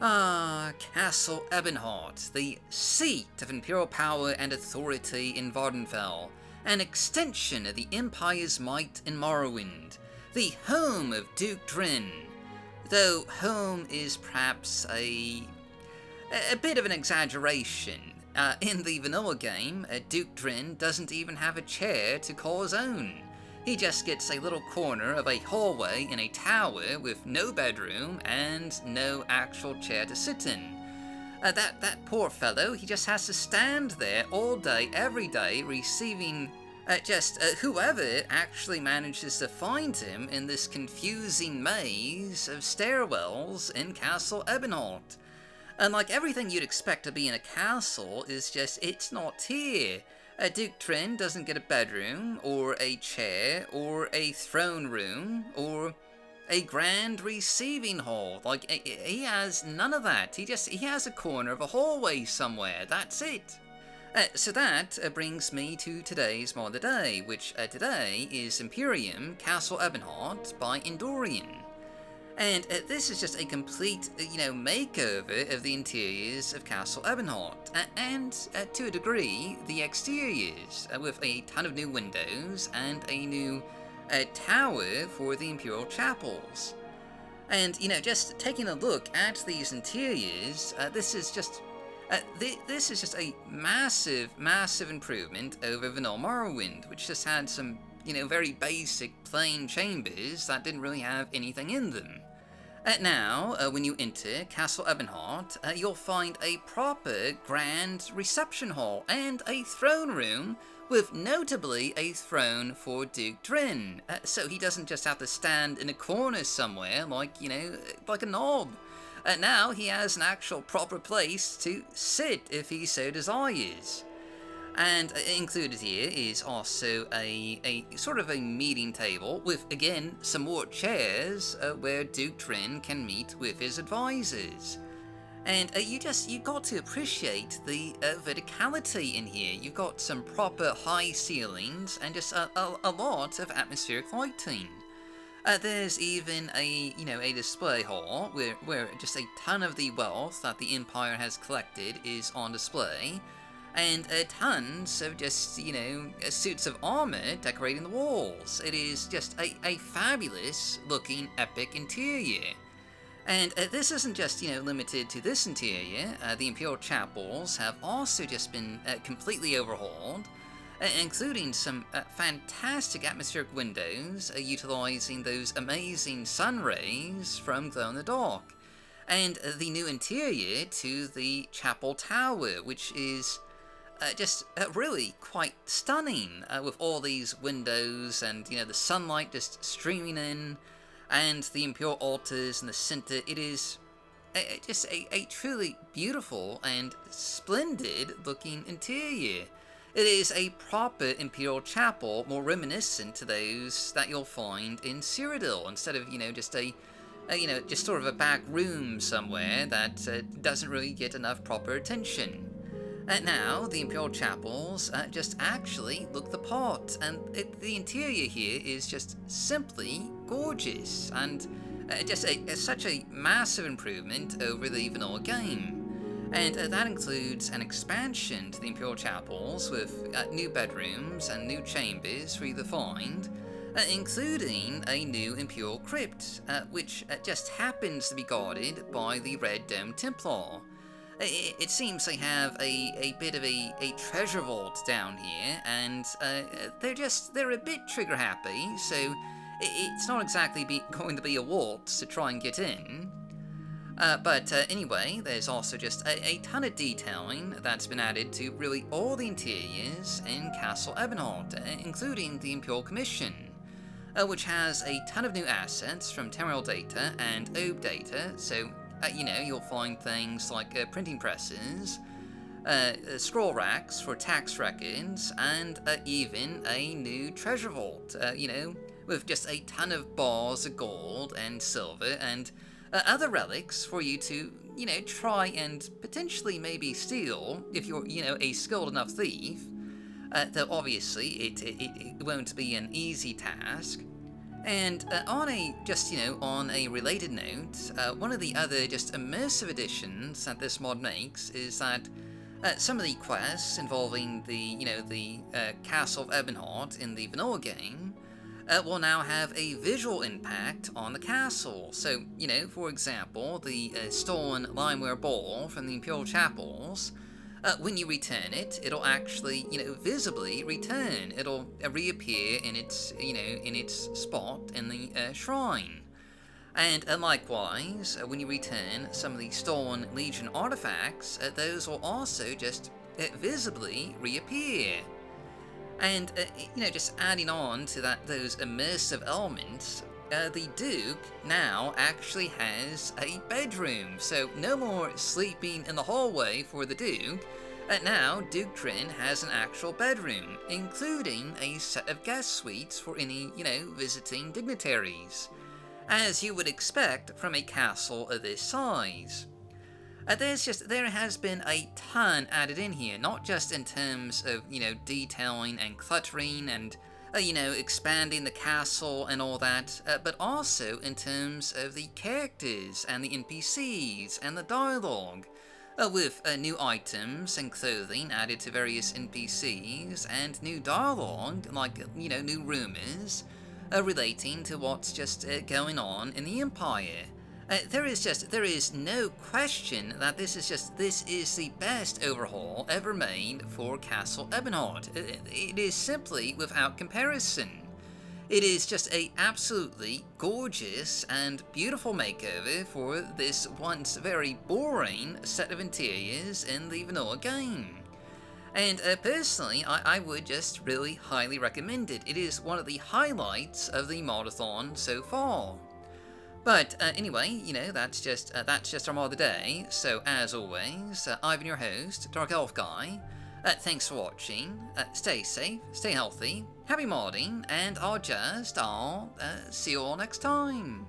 Castle Ebonheart, the seat of Imperial power and authority in Vvardenfell, an extension of the Empire's might in Morrowind, the home of Duke Dren. Though home is perhaps a bit of an exaggeration. In the vanilla game, Duke Dren doesn't even have a chair to call his own. He just gets a little corner of a hallway in a tower with no bedroom and no actual chair to sit in. That poor fellow, he just has to stand there all day, every day, receiving whoever actually manages to find him in this confusing maze of stairwells in Castle Ebonheart. And like everything you'd expect to be in a castle is just, it's not here. Duke Dren doesn't get a bedroom, or a chair, or a throne room, or a grand receiving hall. Like, he has none of that. He has a corner of a hallway somewhere. That's it. So that brings me to today's mod of the day, which today is Imperium, Castle Ebonheart by Endoran. And this is just a complete, makeover of the interiors of Castle Ebonheart, and to a degree, the exteriors, with a ton of new windows and a new tower for the Imperial chapels. And, just taking a look at these interiors, this is just a massive, massive improvement over vanilla Morrowind, which just had some, very basic, plain chambers that didn't really have anything in them. Now, when you enter Castle Ebonheart, you'll find a proper grand reception hall and a throne room, with notably a throne for Duke Dren, so he doesn't just have to stand in a corner somewhere like a knob. Now he has an actual proper place to sit if he so desires. And included here is also a sort of a meeting table with, again, some more chairs where Duke Dren can meet with his advisors. And you got to appreciate the verticality in here. You've got some proper high ceilings and just a lot of atmospheric lighting. There's even a display hall where just a ton of the wealth that the Empire has collected is on display. And tons of just, suits of armor decorating the walls. It is just a fabulous looking epic interior. And this isn't just, limited to this interior. The Imperial chapels have also just been completely overhauled, including some fantastic atmospheric windows utilizing those amazing sun rays from glow-in-the-dark. And the new interior to the chapel tower, which is really quite stunning, with all these windows and, the sunlight just streaming in, and the Imperial altars in the center. It is just a truly beautiful and splendid looking interior. It is a proper Imperial chapel, more reminiscent to those that you'll find in Cyrodiil, instead of, just sort of a back room somewhere that doesn't really get enough proper attention. Now, the Imperial chapels just actually look the part, and the interior here is just simply gorgeous, and just such a massive improvement over the vanilla game. And that includes an expansion to the Imperial chapels with new bedrooms and new chambers for you to find, including a new Imperial crypt, which just happens to be guarded by the Red Dome Templar. It seems they have a bit of a treasure vault down here, and they're a bit trigger happy, so it's not exactly going to be a waltz to try and get in. But anyway, there's also just a ton of detailing that's been added to really all the interiors in Castle Ebonheart, including the Imperial Commission, which has a ton of new assets from Temporal data and OB data, so you'll find things like printing presses, scroll racks for tax records, and even a new treasure vault, with just a ton of bars of gold and silver and other relics for you to, try and potentially maybe steal if you're, a skilled enough thief. Though obviously it won't be an easy task. And on a, on a related note, one of the other just immersive additions that this mod makes is that some of the quests involving the Castle Ebonheart in the vanilla game will now have a visual impact on the castle. So, for example, the stolen limeware bowl from the Imperial chapels, when you return it, it'll actually, visibly return. It'll reappear in its, in its spot in the shrine. And likewise, when you return some of the stolen Legion artifacts, those will also just visibly reappear. And, just adding on to those immersive elements, the Duke now actually has a bedroom, so no more sleeping in the hallway for the Duke. Now, Duke Dren has an actual bedroom, including a set of guest suites for any, visiting dignitaries, as you would expect from a castle of this size. There has been a ton added in here, not just in terms of, detailing and cluttering and, expanding the castle and all that, but also in terms of the characters and the NPCs and the dialogue, with new items and clothing added to various NPCs and new dialogue, like, new rumors, relating to what's just going on in the Empire. There is no question that this is the best overhaul ever made for Castle Ebonheart. It is simply without comparison. It is just a absolutely gorgeous and beautiful makeover for this once very boring set of interiors in the vanilla game. And personally, I would just really highly recommend it. It is one of the highlights of the modathon so far. But anyway, that's just our mod of the day. So as always, I've been your host, Dark Elf Guy. Thanks for watching. Stay safe, stay healthy, happy modding, and I'll see you all next time.